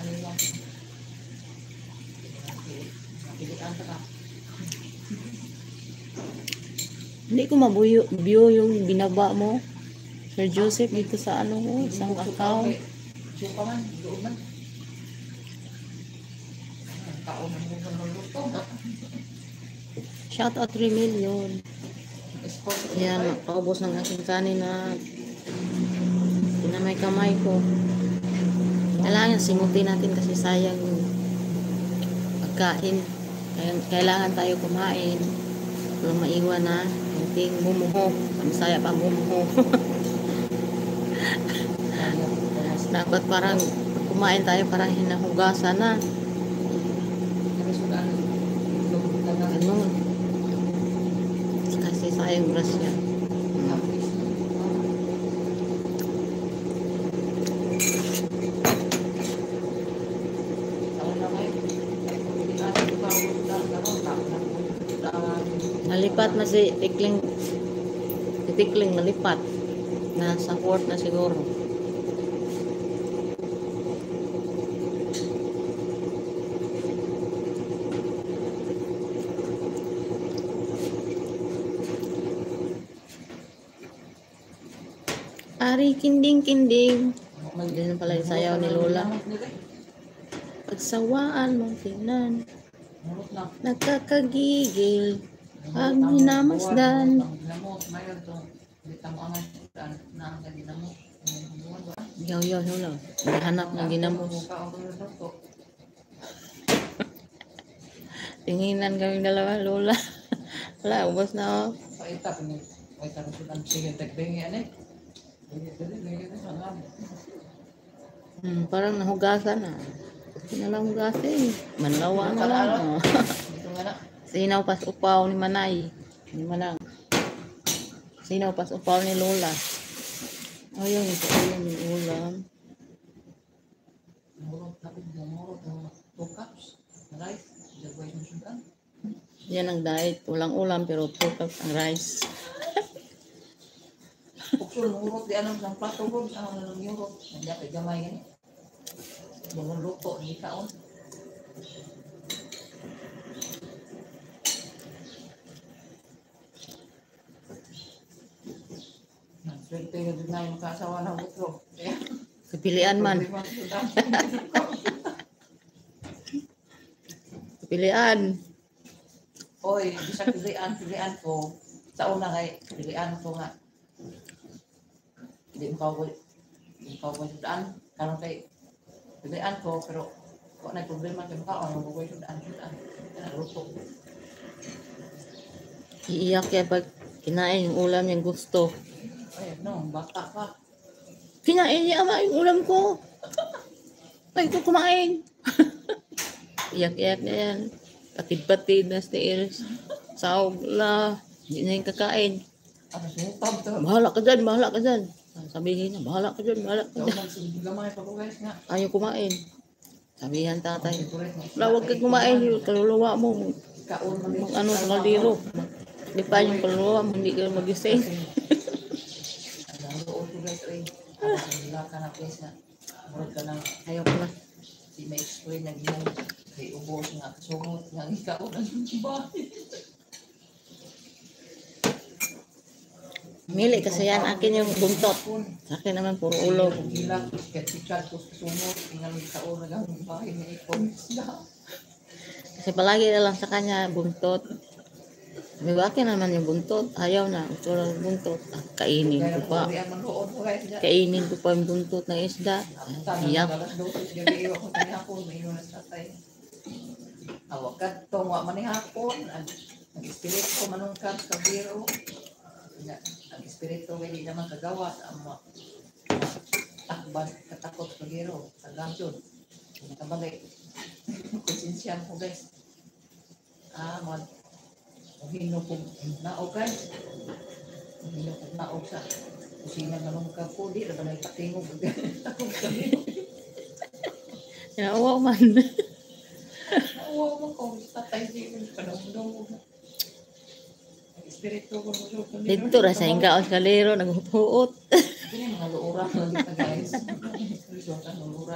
kanila. Napilitan ka. Hindi ko view yung binaba mo, Sir Joseph, dito sa ano ko, isang account. Suka man, doon man. Taon na mo luto. Shout out 3 million. Yan, nakaubos ng aking kanin na pinamay-kamay ko. Kailangan simutin natin kasi sayang yung pagkain. Kailangan tayo kumain. Walang maiwan na. Hindi mumuho. Masaya pa mumuho. Dapat parang kumain tayo parang hinahugasan na. Ganun. Kasi sayang grasya. Nalipat na si Tikling. Si Tikling nalipat. Nasa port na siguro. Ari kinding-kinding. Diyan pala yung sayaw ni Lola. Pagsawaan mong tingnan. Nakakagigil. Pag minamasdan. Yaw, Lola. Nahanap ng ginamos. Tinginan kaming dalawa, Lola. Wala, ubos na ako. Parang nahugasan na. Hindi na lang hugasin. Manlawa na lang. Sinaw pas upaw ni Manay. Hindi man lang. Sinaw pas upaw ni Lola. Ayun, ito yung ulam. Yan ang diet. Walang ulam pero 2 cups ang rice. Pukul murot di anong ng plato ko, ang murot. Nandiyan kay gamay yan. Bungon luto, hindi kaon. Swerte ka din na yung kasawa ng butro. Kapilian man. Kapilian. Oy, bisa pilian ko. Sa una kay pilian ko nga. Hindi mo ko sudaan. Karang kay pilian ko, pero kung na problema kay mukha, ano mo ko sudaan. Luto. Iiyak yan pag kinain yung ulam yung gusto. Ay, no, bata ka. Kinain niya ama yung ulam ko. Ay, ito kumain. Iyak-iyak na yan. Patid-patid na stairs. Sahog la. Hindi na yung kakain. Ano, sumupab to. Bahala ka dyan. Sabihin niya, bahala ka dyan. Gamay pa ko guys nga. Ayaw kumain. Sabihan tatay. Wala, huwag ka kumain. Yung kaluluwa mo. Ano sa kaldero. Di pa yung kaluluwa mo. Hindi ka magising. Ayaw ko na. Di ma-explain na ginang kay ubos nga kasungot nga ikaw ng bahay. Mili kasi yan. Akin yung buntot. Sa akin naman puro ulo. Gila, kahit si Chad ko kasungot, tingnan ng ikaw na lang ng bahay na ikaw. Kasi palagi na lang sa kanya buntot. May akin naman yung buntot. Ayaw na. Gusto lang yung buntot. Kainin ko pa. Kainin ko pa yung buntot ng isda. Iyak. Awagad to, wa manihapon. Ang-espiritu manungkad sa biro. Ang-espiritu hindi naman kagawa sa ama. Takban, katakot sa biro. Tagamsyon. Kabagay. Konsensyan ko guys. Hino kong naog guys. Hino kong naog sa kusina manungkad ko. Di na ba nagpatingog. Takot sa biro. Nawa man. Nawa mo ko. Tatay di ko. Panong-nong. Espiritu ko mo. Dito ra sa ingkaon sa kalero. Naghuot-huot. Ini mga luura. Guys. Luura.